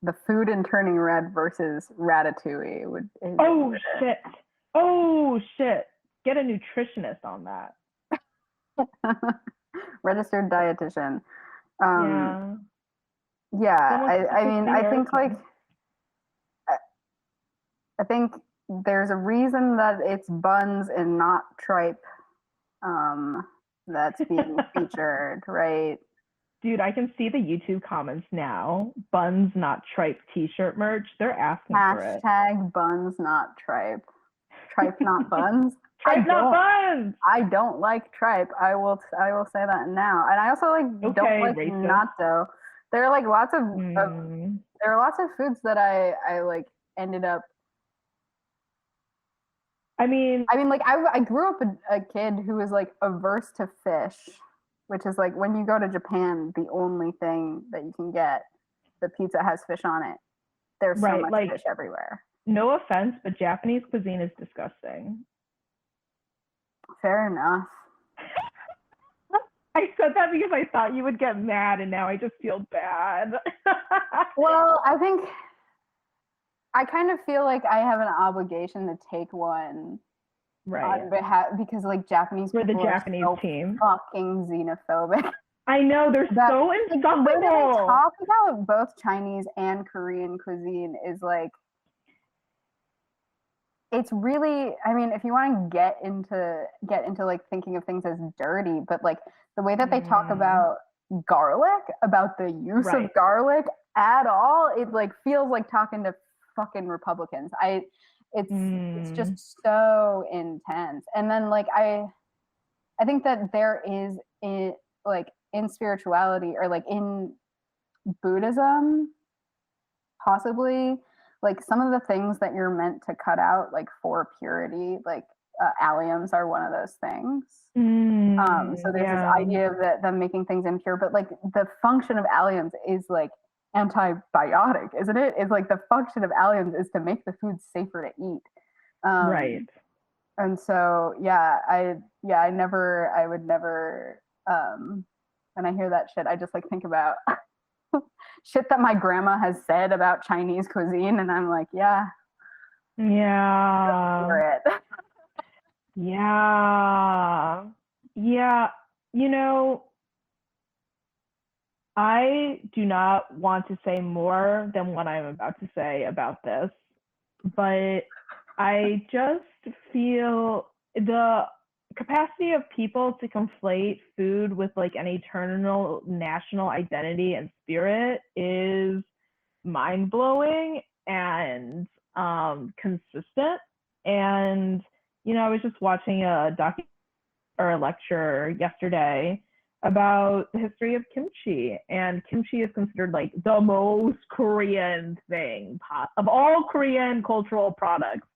the food in Turning Red versus Ratatouille Oh shit! Get a nutritionist on that. Registered dietitian. Yeah. I mean, I think like I think there's a reason that it's buns and not tripe that's being featured, right? Dude, I can see the YouTube comments now. Buns not tripe t-shirt merch. They're asking for it. Hashtag buns not tripe. Tripe not buns. Tripe not buns. I don't like tripe. I will say that now. And I also don't like racist. Natto. There are like lots of there are lots of foods that I like ended up. I mean, like I grew up a kid who was like averse to fish, which is like when you go to Japan, the only thing that you can get, the pizza has fish on it. There's so much fish everywhere. No offense, but Japanese cuisine is disgusting. Fair enough. I said that because I thought you would get mad, and now I just feel bad. Well, I kind of feel like I have an obligation to take one on behalf, because like Japanese people the Japanese are so team fucking xenophobic. I know, they're so insufferable. The way that they talk about both Chinese and Korean cuisine is like, it's really, I mean, if you want to get into like thinking of things as dirty, but like the way that they talk about garlic, about the use of garlic at all, it like feels like talking to fucking Republicans. It's just so intense. And then like I think that there is in spirituality, or like in Buddhism, possibly, like some of the things that you're meant to cut out, like for purity, like alliums are one of those things. So there's this idea of them making things impure, but like the function of alliums is like antibiotic, isn't it? It's like the function of alliums is to make the food safer to eat. And so I would never when I hear that shit, I just like think about shit that my grandma has said about Chinese cuisine, and I'm like, yeah, for it. Yeah, you know, I do not want to say more than what I'm about to say about this, but I just feel the capacity of people to conflate food with like an eternal national identity and spirit is mind-blowing. and consistent. And, I was just watching a lecture yesterday about the history of kimchi, and kimchi is considered like the most Korean thing of all Korean cultural products.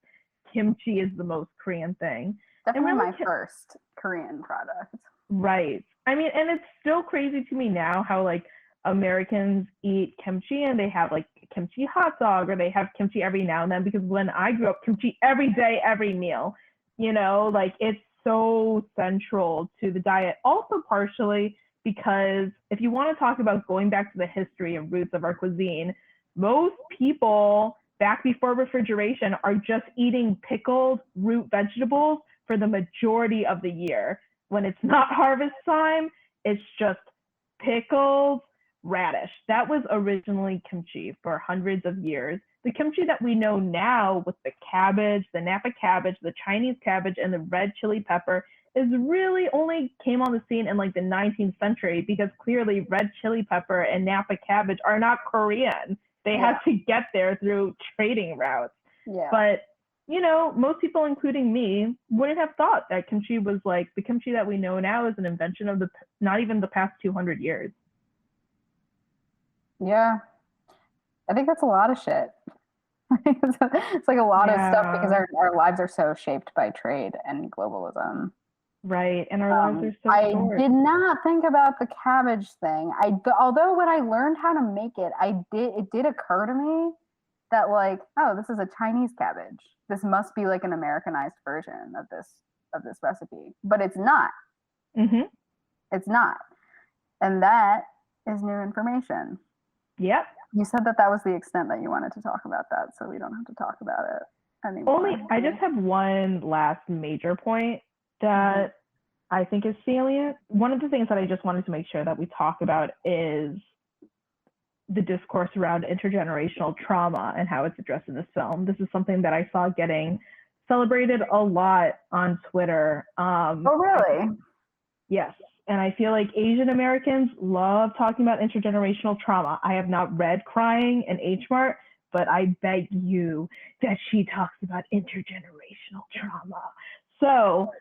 Kimchi is the most Korean thing. Definitely really, my first Korean product. Right. I mean, and it's still crazy to me now how like Americans eat kimchi and they have like kimchi hot dog, or they have kimchi every now and then, because when I grew up, kimchi every day, every meal, like it's so central to the diet. Also partially because if you want to talk about going back to the history and roots of our cuisine, most people back before refrigeration are just eating pickled root vegetables for the majority of the year. When it's not harvest time, it's just pickled radish. That was originally kimchi for hundreds of years. The kimchi that we know now with the cabbage, the Napa cabbage, the Chinese cabbage, and the red chili pepper is really only came on the scene in like the 19th century, because clearly red chili pepper and Napa cabbage are not Korean. They had to get there through trading routes. Yeah. But most people, including me, wouldn't have thought that kimchi was like the kimchi that we know now is an invention of not even the past 200 years. Yeah. I think that's a lot of shit. It's like a lot of stuff, because our lives are so shaped by trade and globalism. Right. And our lives are so short. I did not think about the cabbage thing. Although when I learned how to make it, it did occur to me that like, oh, this is a Chinese cabbage. This must be like an Americanized version of this recipe, but it's not. Mm-hmm. It's not. And that is new information. Yep. You said that was the extent that you wanted to talk about that, so we don't have to talk about it anymore. I just have one last major point that I think is salient. One of the things that I just wanted to make sure that we talk about is the discourse around intergenerational trauma and how it's addressed in this film. This is something that I saw getting celebrated a lot on Twitter. Oh, really? Yes. And I feel like Asian Americans love talking about intergenerational trauma. I have not read Crying in H Mart, but I beg you that she talks about intergenerational trauma. So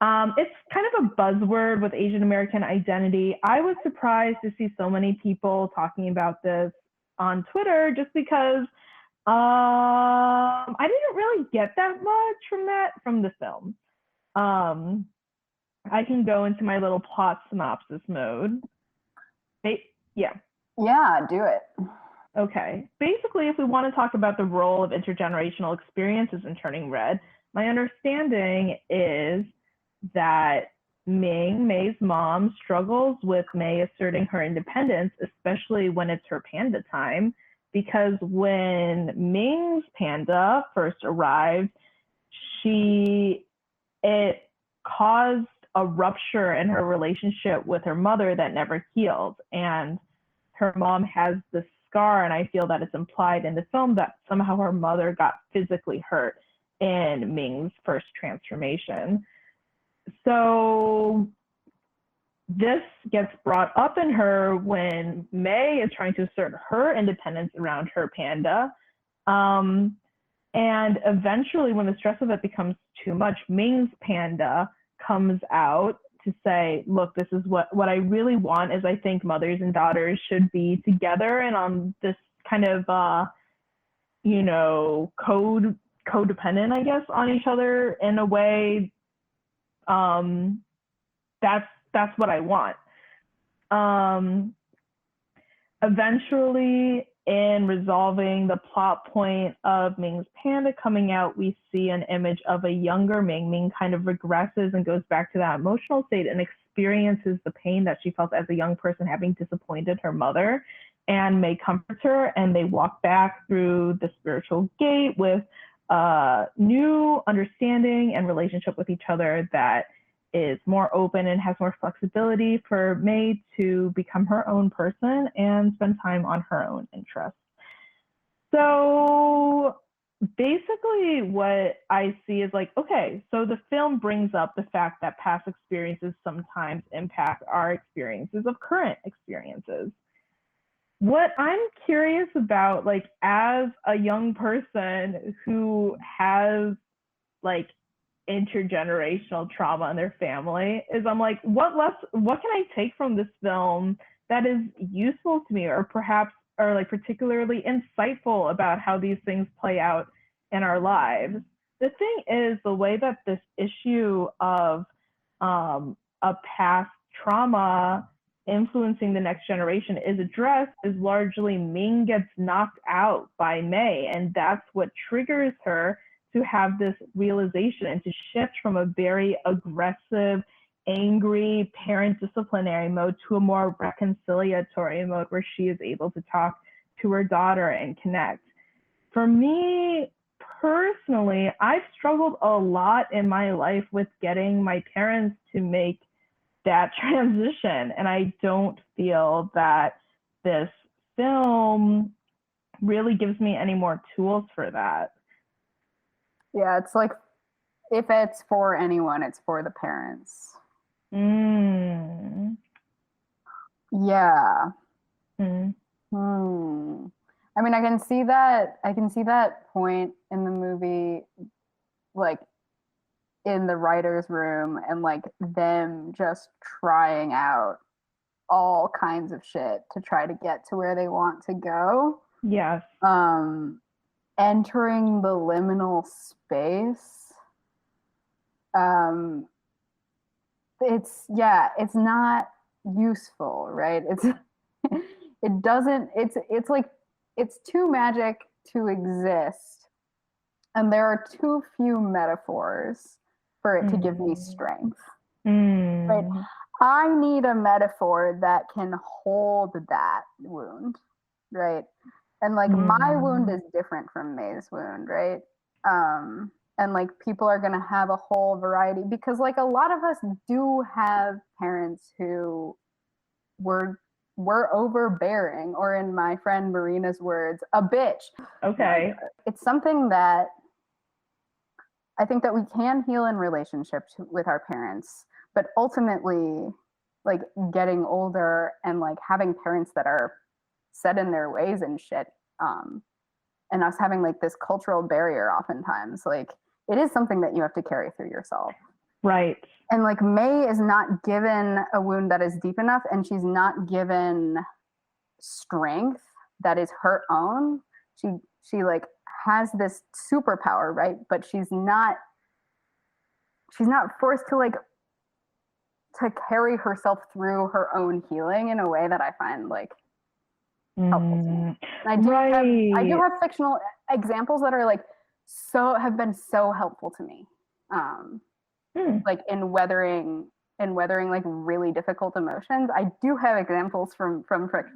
it's kind of a buzzword with Asian American identity. I was surprised to see so many people talking about this on Twitter, just because I didn't really get that much from the film. I can go into my little plot synopsis mode. Yeah, do it. Okay. Basically, if we want to talk about the role of intergenerational experiences in Turning Red, my understanding is that May's mom, struggles with May asserting her independence, especially when it's her panda time, because when Ming's panda first arrived, it caused a rupture in her relationship with her mother that never healed. And her mom has this scar, and I feel that it's implied in the film that somehow her mother got physically hurt in Ming's first transformation. So this gets brought up in her when May is trying to assert her independence around her panda. And eventually, when the stress of it becomes too much, Ming's panda comes out to say, look, this is what I really want is I think mothers and daughters should be together and on this kind of, codependent, I guess, on each other in a way. That's what I want. Eventually, in resolving the plot point of Ming's panda coming out, we see an image of a younger Ming. Ming kind of regresses and goes back to that emotional state and experiences the pain that she felt as a young person, having disappointed her mother. And May comforts her, and they walk back through the spiritual gate with a new understanding and relationship with each other that is more open and has more flexibility for May to become her own person and spend time on her own interests. So basically what I see is like, okay, so the film brings up the fact that past experiences sometimes impact our experiences of current experiences. What I'm curious about, like, as a young person who has like intergenerational trauma in their family, is I'm like, what can I take from this film that is useful to me, or perhaps, or like particularly insightful about how these things play out in our lives? The thing is, the way that this issue of a past trauma influencing the next generation is addressed is largely Ming gets knocked out by Mei, and that's what triggers her to have this realization and to shift from a very aggressive, angry parent disciplinary mode to a more reconciliatory mode where she is able to talk to her daughter and connect. For me personally, I've struggled a lot in my life with getting my parents to make that transition. And I don't feel that this film really gives me any more tools for that. Yeah, it's like, if it's for anyone, it's for the parents. Mm. Yeah. Mm. I mean, I can see that point in the movie, like in the writer's room, and like them just trying out all kinds of shit to try to get to where they want to go. Yes. Entering the liminal space. It's not useful, right? It's like, it's too magic to exist, and there are too few metaphors for it to give me strength. Right? I need a metaphor that can hold that wound, right? And like my wound is different from May's wound, right? And like people are gonna have a whole variety, because like a lot of us do have parents who were overbearing, or in my friend Marina's words, a bitch. Okay. It's something that I think that we can heal in relationships with our parents, but ultimately, like getting older and like having parents that are set in their ways and shit, and us having like this cultural barrier, oftentimes, like it is something that you have to carry through yourself. Right. And like May is not given a wound that is deep enough, and she's not given strength that is her own. She like has this superpower, right? But she's not forced to like to carry herself through her own healing in a way that I find like helpful to me. And I do have fictional examples that are like have been so helpful to me. Like in weathering like really difficult emotions. I do have examples from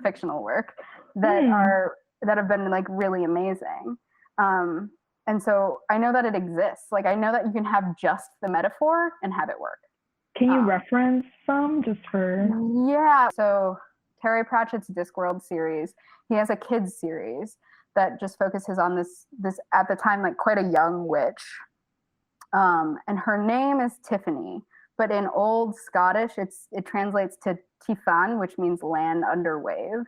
fictional work that have been like really amazing. And so I know that it exists. Like I know that you can have just the metaphor and have it work. Can you reference some just for? Yeah. So Terry Pratchett's Discworld series, he has a kids series that just focuses on this at the time like quite a young witch. And her name is Tiffany, but in Old Scottish, it translates to Tifan, which means land under wave.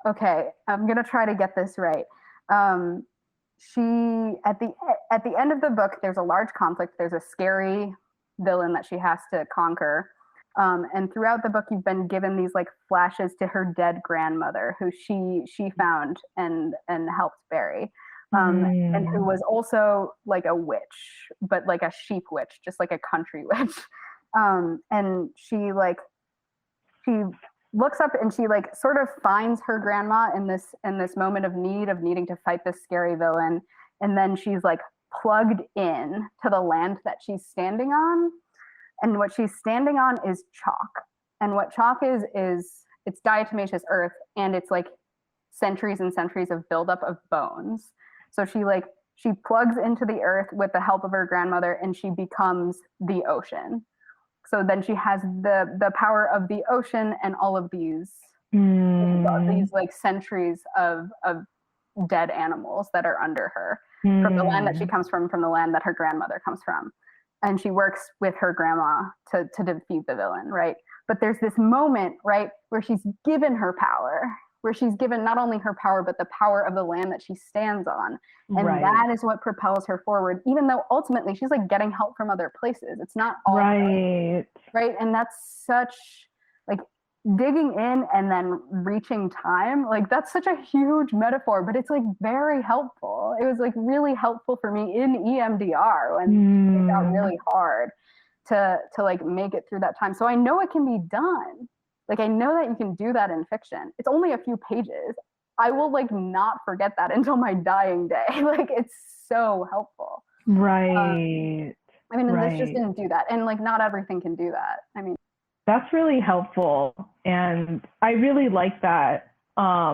Okay, I'm gonna try to get this right. She at the end of the book, there's a large conflict. There's a scary villain that she has to conquer. And throughout the book, you've been given these like flashes to her dead grandmother, who she found and helped bury. And who was also like a witch, but like a sheep witch, just like a country witch. And she looks up and she like sort of finds her grandma in this moment of need, of needing to fight this scary villain. And then she's like plugged in to the land that she's standing on. And what she's standing on is chalk. And what chalk is it's diatomaceous earth, and it's like centuries and centuries of buildup of bones. So she plugs into the earth with the help of her grandmother, and she becomes the ocean. So then she has the power of the ocean and all of these like centuries of dead animals that are under her, from the land that she comes from the land that her grandmother comes from. And she works with her grandma to defeat the villain, right? But there's this moment, right, where she's given her power, where she's given not only her power, but the power of the land that she stands on. And Right. that is what propels her forward, even though ultimately she's like getting help from other places. It's not all right. Right. And that's such like digging in and then reaching time. Like that's such a huge metaphor, but it's like very helpful. It was like really helpful for me in EMDR when it got really hard to like make it through that time. So I know it can be done. Like I know that you can do that in fiction. It's only a few pages. I will like not forget that until my dying day. Like it's so helpful. Right. I mean, and this just right. didn't do that. And like not everything can do that. I mean, That's really helpful. And I really like that. I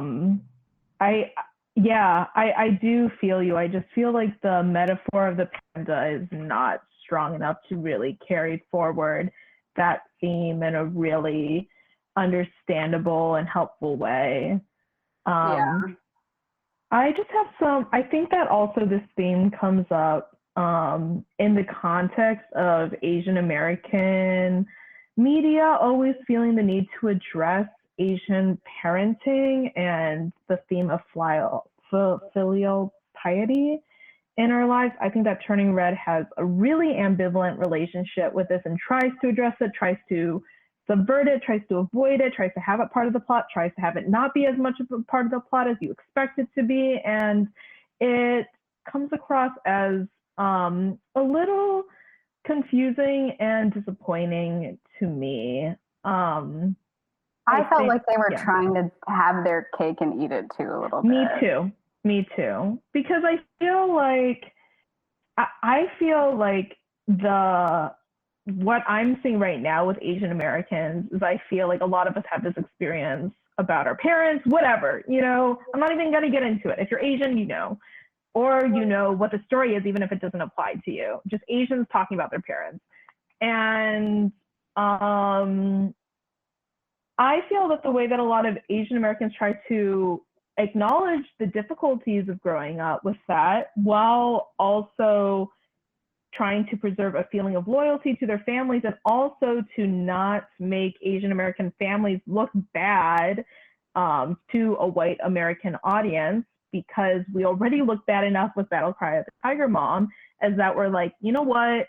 do feel you. I just feel like the metaphor of the panda is not strong enough to really carry forward that theme in a really understandable and helpful way. yeah. I just have I think that also this theme comes up in the context of Asian American media always feeling the need to address Asian parenting and the theme of filial piety in our lives. I think that Turning Red has a really ambivalent relationship with this and tries to address it, tries to subvert it, tries to avoid it, tries to have it part of the plot, tries to have it not be as much of a part of the plot as you expect it to be. And it comes across as a little confusing and disappointing to me. I felt like they were trying to have their cake and eat it too a little bit. Me too. Because I feel like what I'm seeing right now with Asian Americans is I feel like a lot of us have this experience about our parents, whatever, I'm not even going to get into it. If you're Asian, or what the story is, even if it doesn't apply to you, just Asians talking about their parents. And I feel that the way that a lot of Asian Americans try to acknowledge the difficulties of growing up with that, while also trying to preserve a feeling of loyalty to their families, and also to not make Asian American families look bad to a white American audience, because we already look bad enough with Battle Cry of the Tiger Mom, as that we're like, you know what,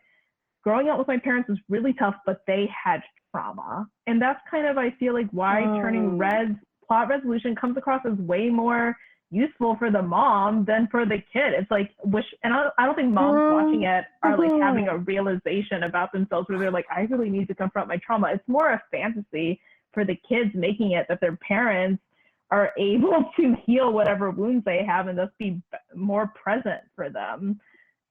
growing up with my parents was really tough, but they had trauma. And that's kind of, I feel like, why Turning Red's plot resolution comes across as way more useful for the mom than for the kid. It's like, and I don't think moms watching it are like having a realization about themselves where they're like, I really need to confront my trauma. It's more a fantasy for the kids making it that their parents are able to heal whatever wounds they have and thus be more present for them.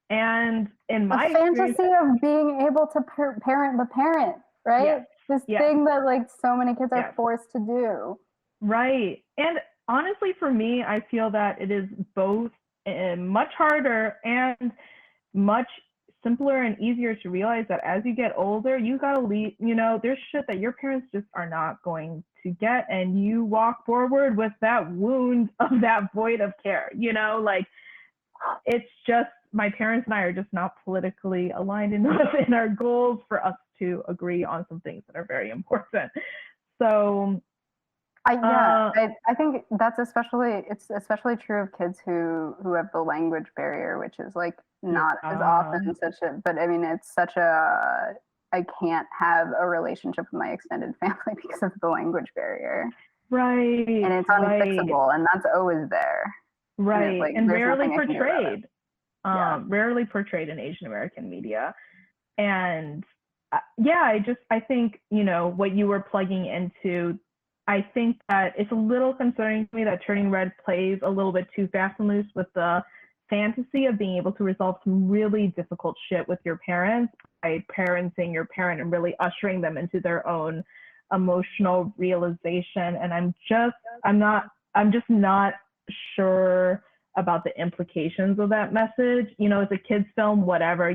And in my fantasy of being able to parent the parent, right? Yes. This thing that like so many kids are forced to do. Right. And honestly, for me, I feel that it is both much harder and much simpler and easier to realize that as you get older, you gotta leave, there's shit that your parents just are not going to get, and you walk forward with that wound of that void of care, like it's just, my parents and I are just not politically aligned enough in our goals for us to agree on some things that are very important. So I think that's especially true of kids who have the language barrier, which is like not as often but I mean, it's such a, I can't have a relationship with my extended family because of the language barrier. Right. And it's unfixable, and that's always there. Right. And rarely portrayed. Rarely portrayed in Asian American media. And I think, what you were plugging into, I think that it's a little concerning to me that Turning Red plays a little bit too fast and loose with the fantasy of being able to resolve some really difficult shit with your parents by parenting your parent and really ushering them into their own emotional realization. And I'm just not sure about the implications of that message. As a kid's film, whatever,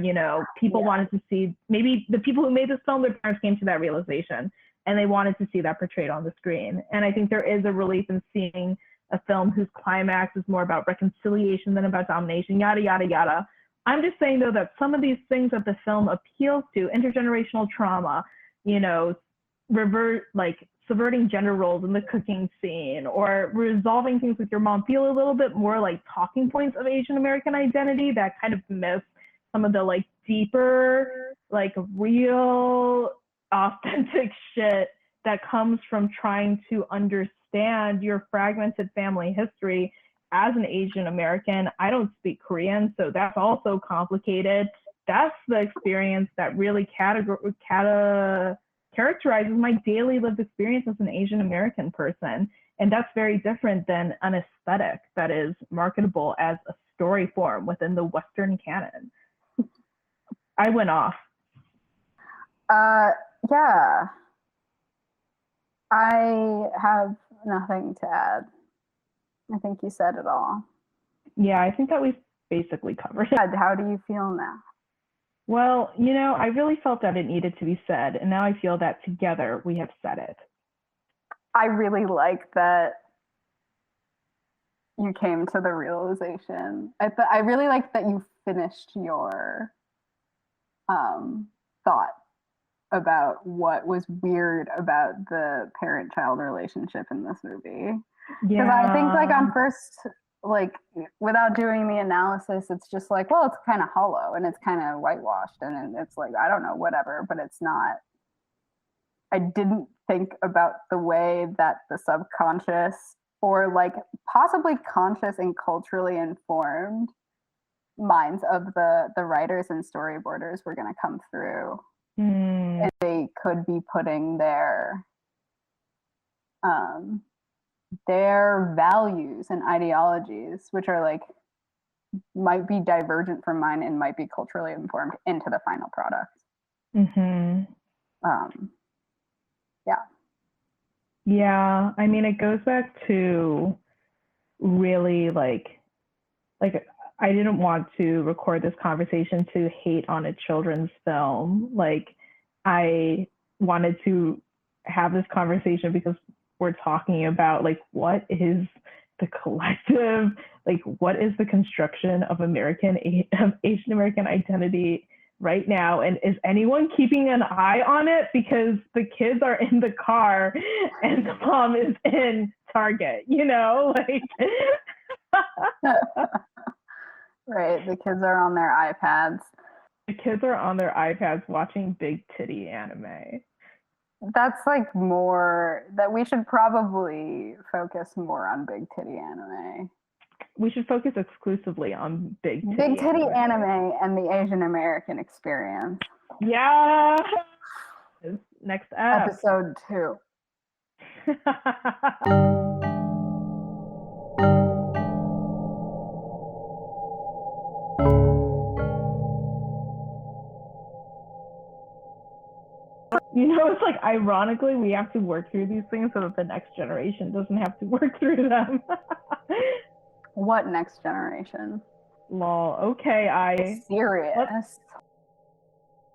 people wanted to see, maybe the people who made this film, their parents came to that realization and they wanted to see that portrayed on the screen. And I think there is a relief in seeing a film whose climax is more about reconciliation than about domination, yada, yada, yada. I'm just saying, though, that some of these things that the film appeals to, intergenerational trauma, subverting gender roles in the cooking scene or resolving things with your mom feel a little bit more like talking points of Asian American identity that kind of miss some of the like deeper, like real, authentic shit that comes from trying to understand your fragmented family history as an Asian American. I don't speak Korean, so that's also complicated. That's the experience that really characterizes my daily lived experience as an Asian American person. And that's very different than an aesthetic that is marketable as a story form within the Western canon. I went off. Yeah. I have nothing to add. I think you said it all. Yeah, I think that we've basically covered it. How do you feel now? Well, you know, I really felt that it needed to be said, and now I feel that together we have said it. I really like that you came to the realization. I really like that you finished your thought about what was weird about the parent-child relationship in this movie. Because I think like on first, like without doing the analysis, it's just like, well, it's kind of hollow and it's kind of whitewashed and it's like, I don't know, whatever, but it's not. I didn't think about the way that the subconscious or like possibly conscious and culturally informed minds of the writers and storyboarders were going to come through. And they could be putting their values and ideologies, which are like might be divergent from mine and might be culturally informed, into the final product. Yeah, I mean, it goes back to really like I didn't want to record this conversation to hate on a children's film. Like, I wanted to have this conversation because we're talking about like what is the collective, like what is the construction of Asian American identity right now, and is anyone keeping an eye on it? Because the kids are in the car and the mom is in Target, you know, like. Right, the kids are on their iPads. The kids are on their iPads watching big titty anime. That's like more that we should probably focus more on big titty anime. We should focus exclusively on big titty anime and the Asian American experience. Yeah. Next episode 2. You know, it's like ironically we have to work through these things so that the next generation doesn't have to work through them. What next generation? Lol. Okay, serious.